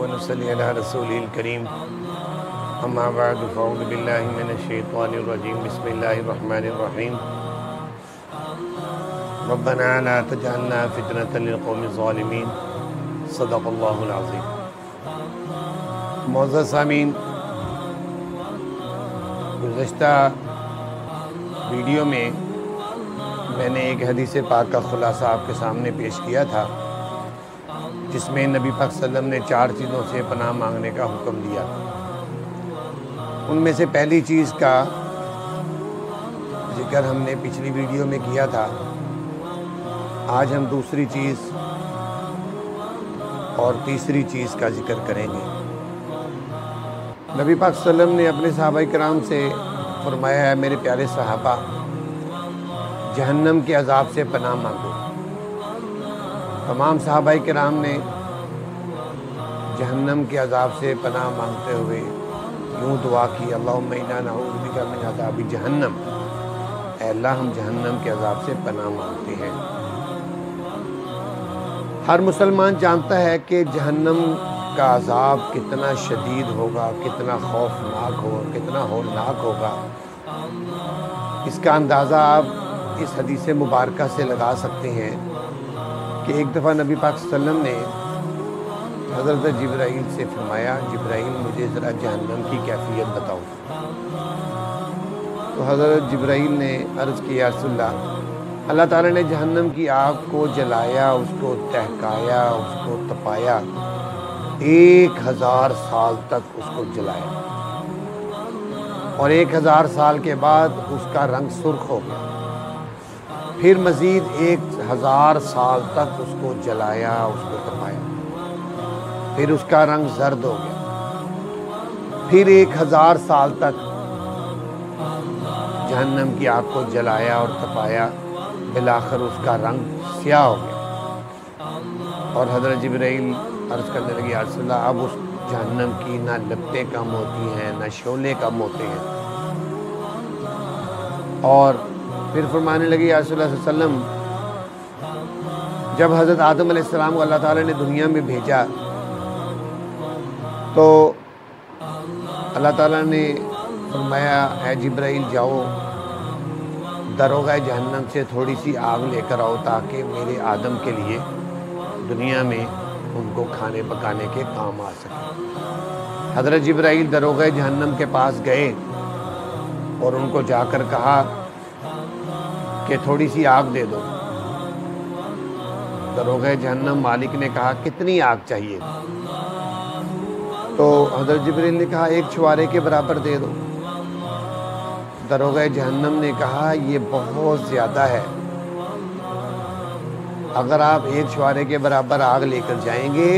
ونصلي على رسوله الكريم اما بعد فاعوذ بالله من الشيطان الرجيم بسم الله الرحمن الرحيم ربنا لا تجعلنا فتنة للقوم الظالمين صدق الله العظيم۔ معزز سامعین، گزشتہ ویڈیو میں نے ایک حدیث پاک کا خلاصہ آپ کے سامنے پیش کیا تھا، جس میں نبی پاک صلی اللہ علیہ وسلم نے 4 چیزوں سے پناہ مانگنے کا حکم دیا۔ ان میں سے پہلی چیز کا ذکر ہم نے پچھلی ویڈیو میں کیا تھا۔ آج ہم دوسری چیز اور تیسری چیز کا ذکر کریں گے۔ نبی پاک صلی اللہ علیہ وسلم نے اپنے صحابہ کرام سے فرمایا ہے، میرے پیارے صحابہ، جہنم کے عذاب سے پناہ مانگو۔ تمام صحابہ کرام نے جہنم کے عذاب سے پناہ مانگتے ہوئے یوں دعا کی، اللہم انا نعوذ بک من عذاب جہنم، اے اللہ ہم جہنم کے عذاب سے پناہ مانگتے ہیں۔ ہر مسلمان جانتا ہے کہ جہنم کا عذاب کتنا شدید ہوگا، کتنا خوفناک ہوگا، کتنا ہولناک ہوگا۔ اس کا اندازہ آپ اس حدیث مبارکہ سے لگا سکتے ہیں کہ ایک دفعہ نبی پاک صلی اللہ علیہ وسلم نے حضرت جبرائیل سے فرمایا، جبرائیل مجھے ذرا جہنم کی کیفیت بتاؤ۔ تو حضرت جبرائیل نے عرض کیا، یا رسول اللہ تعالیٰ نے جہنم کی آگ کو جلایا، اس کو دہکایا، اس کو تپایا، 1000 سال تک اس کو جلایا، اور 1000 سال کے بعد اس کا رنگ سرخ ہو گیا۔ پھر مزید 1000 سال تک اس کو جلایا، اس کو تپایا، پھر اس کا رنگ زرد ہو گیا۔ پھر 1000 سال تک جہنم کی آگ کو جلایا اور تپایا، بالآخر اس کا رنگ سیاہ ہو گیا۔ اور حضرت جبرائیل عرض کرنے لگی، یا رسول اللہ اب اس جہنم کی نہ لپٹیں کم ہوتی ہیں، نہ شعلے کم ہوتے ہیں۔ اور پھر فرمانے لگی، یا رسول اللہ صلی اللہ علیہ وسلم، جب حضرت آدم علیہ السلام کو اللہ تعالیٰ نے دنیا میں بھیجا تو اللہ تعالیٰ نے فرمایا، اے جبرائیل جاؤ دروغہ جہنم سے تھوڑی سی آگ لے کر آؤ تاکہ میرے آدم کے لیے دنیا میں ان کو کھانے پکانے کے کام آ سکے۔ حضرت جبرائیل دروغہ جہنم کے پاس گئے اور ان کو جا کر کہا کہ تھوڑی سی آگ دے دو۔ دروغہ جہنم مالک نے کہا، کتنی آگ چاہیے؟ تو حضرت جبرائیل نے کہا، 1 چھوارے کے برابر دے دو۔ دروغہ جہنم نے کہا، یہ بہت زیادہ ہے، اگر آپ 1 چھوارے کے برابر آگ لے کر جائیں گے،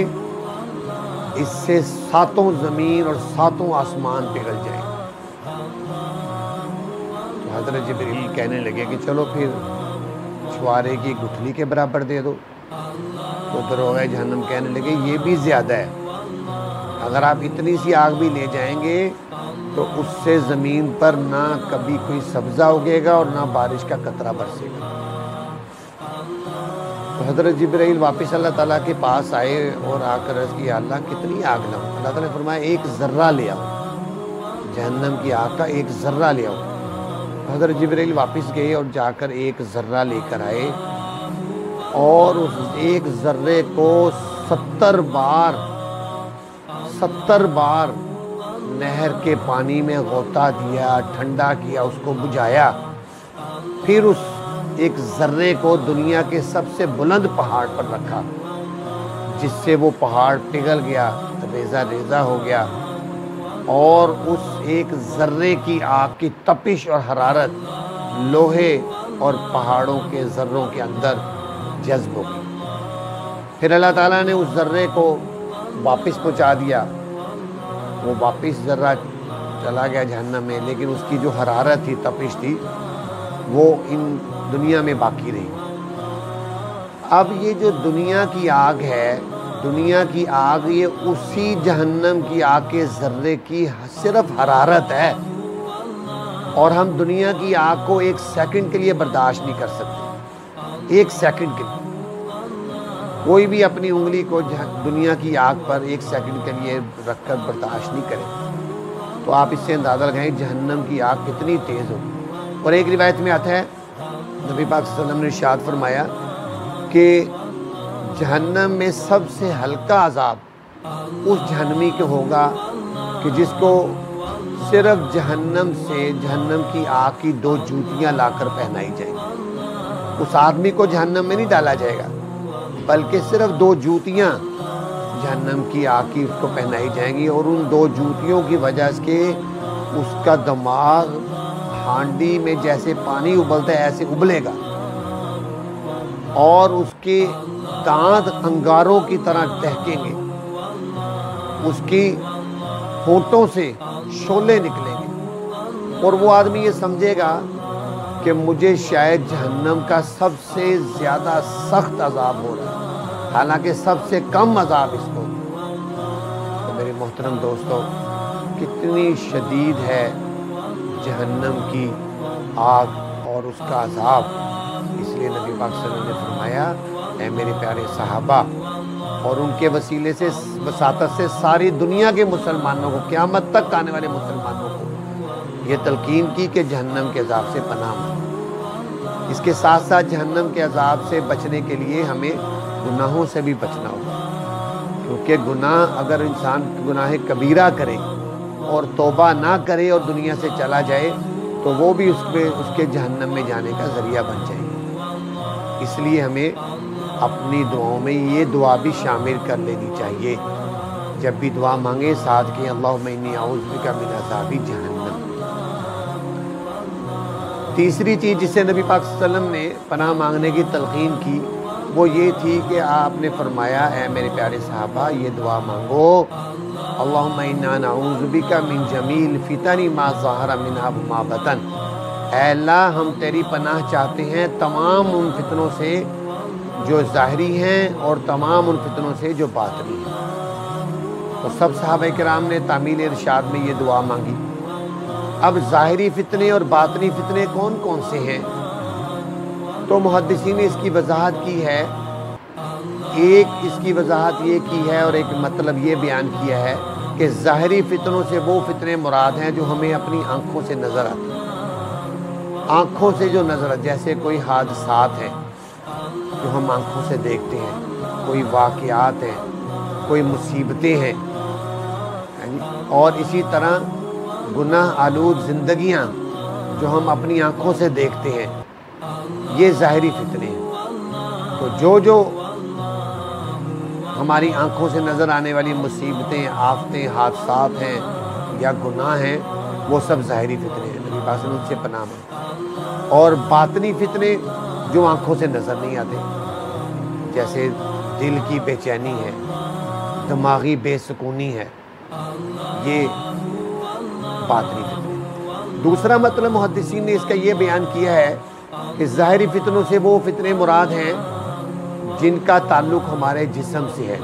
اس سے 7 زمین اور 7 آسمان پگھل جائیں گے۔ تو حضرت جبرائیل کہنے لگے کہ چلو پھر چھوارے کی گٹھلی کے برابر دے دو۔ تو دروغہ جہنم کہنے لگے، یہ بھی زیادہ ہے، اگر آپ اتنی سی آگ بھی لے جائیں گے تو اس سے زمین پر نہ کبھی کوئی سبزہ اگے گا اور نہ بارش کا قطرہ برسے گا۔ تو حضرت جبرائیل واپس اللہ تعالیٰ کے پاس آئے اور آ کر عرض کیا، اللہ کتنی آگ لاؤں؟ اللہ تعالیٰ نے فرمایا، 1 ذرہ لے آؤ، جہنم کی آگ کا 1 ذرہ لے آؤ۔ حضرت جبرائیل واپس گئے اور جا کر 1 ذرہ لے کر آئے، اور اس 1 ذرے کو 70 بار نہر کے پانی میں غوطہ دیا، ٹھنڈا کیا، اس کو بجھایا، پھر اس 1 ذرے کو دنیا کے سب سے بلند پہاڑ پر رکھا، جس سے وہ پہاڑ پگھل گیا، ریزہ ریزہ ہو گیا، اور اس 1 ذرے کی آگ کی تپش اور حرارت لوہے اور پہاڑوں کے ذروں کے اندر جذب ہو گئی۔ پھر اللہ تعالیٰ نے اس ذرے کو واپس پہنچا دیا، وہ واپس ذرہ چلا گیا جہنم میں، لیکن اس کی جو حرارت تھی، تپش تھی، وہ ان دنیا میں باقی رہی۔ اب یہ جو دنیا کی آگ ہے، دنیا کی آگ یہ اسی جہنم کی آگ کے ذرے کی صرف حرارت ہے، اور ہم دنیا کی آگ کو ایک سیکنڈ کے لیے برداشت نہیں کر سکتے، ایک سیکنڈ کے لیے کوئی بھی اپنی انگلی کو دنیا کی آگ پر ایک سیکنڈ کے لیے رکھ کر برداشت نہیں کرے، تو آپ اس سے اندازہ لگائیں جہنم کی آگ کتنی تیز ہوگی۔ اور ایک روایت میں آتا ہے نبی پاک صلی اللہ علیہ وسلم نے ارشاد فرمایا کہ جہنم میں سب سے ہلکا عذاب اس جہنمی کو ہوگا کہ جس کو صرف جہنم سے جہنم کی آگ کی 2 جوتیاں لا کر پہنائی جائیں گی۔ اس آدمی کو جہنم میں نہیں ڈالا جائے گا، بلکہ صرف 2 جوتیاں جہنم کی آگ کی اس کو پہنائی جائیں گی، اور ان 2 جوتیوں کی وجہ سے اس کا دماغ ہانڈی میں جیسے پانی ابلتا ہے ایسے ابلے گا، اور اس کے دانت انگاروں کی طرح دہکیں گے، اس کی ہونٹوں سے شعلے نکلیں گے، اور وہ آدمی یہ سمجھے گا کہ مجھے شاید جہنم کا سب سے زیادہ سخت عذاب ہو رہا ہے، حالانکہ سب سے کم عذاب اس کو۔ تو میرے محترم دوستو، کتنی شدید ہے جہنم کی آگ اور اس کا عذاب۔ اس لیے نبی پاک صلی اللہ علیہ وسلم نے فرمایا، اے میرے پیارے صحابہ، اور ان کے وسیلے سے وساطت سے ساری دنیا کے مسلمانوں کو، قیامت تک آنے والے مسلمانوں کو یہ تلقین کی کہ جہنم کے عذاب سے پناہ مانگو۔ اس کے ساتھ ساتھ جہنم کے عذاب سے بچنے کے لیے ہمیں گناہوں سے بھی بچنا ہوگا، کیونکہ گناہ اگر انسان گناہ کبیرہ کرے اور توبہ نہ کرے اور دنیا سے چلا جائے تو وہ بھی اس کے جہنم میں جانے کا ذریعہ بن جائے گی۔ اس لیے ہمیں اپنی دعاؤں میں یہ دعا بھی شامل کر لینی چاہیے، جب بھی دعا مانگے ساتھ کہ اللہم انی اعوذ بک من عذاب جہنم۔ تیسری چیز جسے نبی پاک صلی اللہ علیہ وسلم نے پناہ مانگنے کی تلقین کی وہ یہ تھی کہ آپ نے فرمایا، اے میرے پیارے صحابہ، یہ دعا مانگو، اللہم انا نعوذ بک من جمیع الفتن ما ظہر منہا وما بطن۔ اے اللہ، ہم تیری پناہ چاہتے ہیں تمام ان فتنوں سے جو ظاہری ہیں اور تمام ان فتنوں سے جو باطنی ہیں۔ تو سب صحابہ کرام نے تعمیل ارشاد میں یہ دعا مانگی۔ اب ظاہری فتنے اور باطنی فتنے کون کون سے ہیں؟ تو محدثین نے اس کی وضاحت کی ہے، ایک اس کی وضاحت یہ کی ہے اور ایک مطلب یہ بیان کیا ہے کہ ظاہری فتنوں سے وہ فتنے مراد ہیں جو ہمیں اپنی آنکھوں سے نظر آتے ہیں، آنکھوں سے جو نظر، جیسے کوئی حادثات ہیں جو ہم آنکھوں سے دیکھتے ہیں، کوئی واقعات ہیں، کوئی مصیبتیں ہیں، اور اسی طرح گناہ آلود زندگیاں جو ہم اپنی آنکھوں سے دیکھتے ہیں، یہ ظاہری فتنے ہیں۔ تو جو ہماری آنکھوں سے نظر آنے والی مصیبتیں، آفتیں، حادثات ہیں یا گناہ ہیں، وہ سب ظاہری فتنے ہیں، نبی پاک ان سے پناہ مانگے۔ اور باطنی فتنے جو آنکھوں سے نظر نہیں آتے، جیسے دل کی بے چینی ہے، دماغی بے سکونی ہے، یہ باطنی فتنے۔ دوسرا مطلب محدثین نے اس کا یہ بیان کیا ہے کہ ظاہری فتنوں سے وہ فتنے مراد ہیں جن کا تعلق ہمارے جسم سے ہے،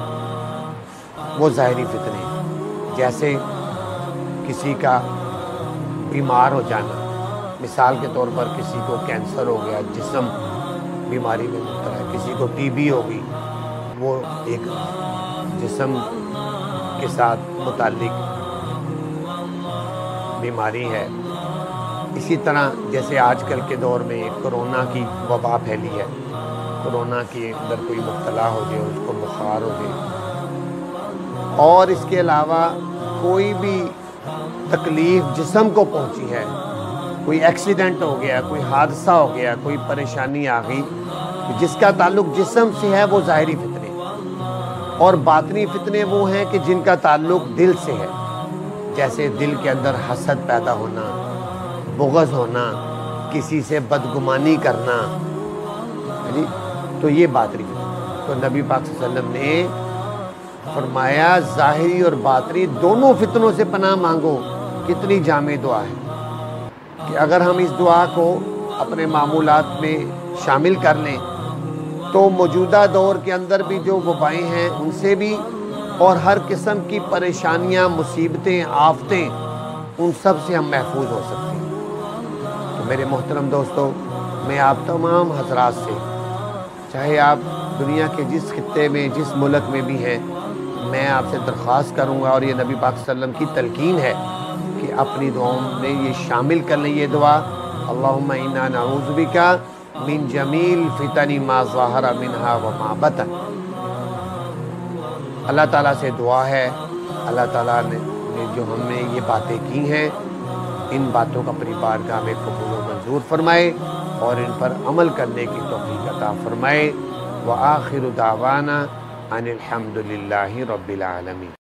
وہ ظاہری فتنے ہیں، جیسے کسی کا بیمار ہو جانا، مثال کے طور پر کسی کو کینسر ہو گیا، جسم بیماری میں مبتلا ہے، کسی کو ٹی بی ہو گئی، وہ ایک جسم کے ساتھ متعلق بیماری ہے۔ اسی طرح جیسے آج کل کے دور میں کرونا کی وبا پھیلی ہے، کرونا کے اندر کوئی مبتلا ہو جائے، اس کو بخار ہو جائے، اور اس کے علاوہ کوئی بھی تکلیف جسم کو پہنچی ہے، کوئی ایکسیڈنٹ ہو گیا، کوئی حادثہ ہو گیا، کوئی پریشانی آ گئی، جس کا تعلق جسم سے ہے، وہ ظاہری فتنے۔ اور باطنی فتنے وہ ہیں کہ جن کا تعلق دل سے ہے، جیسے دل کے اندر حسد پیدا ہونا، بغض ہونا، کسی سے بدگمانی کرنا، تو یہ باطنی فتنے۔ تو نبی پاک صلی اللہ علیہ وسلم نے فرمایا ظاہری اور باطنی دونوں فتنوں سے پناہ مانگو۔ کتنی جامع دعا ہے کہ اگر ہم اس دعا کو اپنے معمولات میں شامل کر لیں تو موجودہ دور کے اندر بھی جو وبائیں ہیں ان سے بھی، اور ہر قسم کی پریشانیاں، مصیبتیں، آفتیں، ان سب سے ہم محفوظ ہو سکتے ہیں۔ میرے محترم دوستو، میں آپ تمام حضرات سے، چاہے آپ دنیا کے جس خطے میں جس ملک میں بھی ہیں، میں آپ سے درخواست کروں گا، اور یہ نبی پاک صلی اللہ علیہ وسلم کی تلقین ہے کہ اپنی دعاؤں میں یہ شامل کر لیں یہ دعا: اللہم انا نعوذ بکا من جمیل فتن ما ظاہر منہا وما بطن۔ اللہ تعالیٰ سے دعا ہے، اللہ تعالیٰ نے جو ہم نے یہ باتیں کی ہیں، ان باتوں کا اپنی بارگاہ میں قبول و منظور فرمائے اور ان پر عمل کرنے کی توفیق عطا فرمائے۔ وآخر دعوانا ان الحمد للہ رب العالمین۔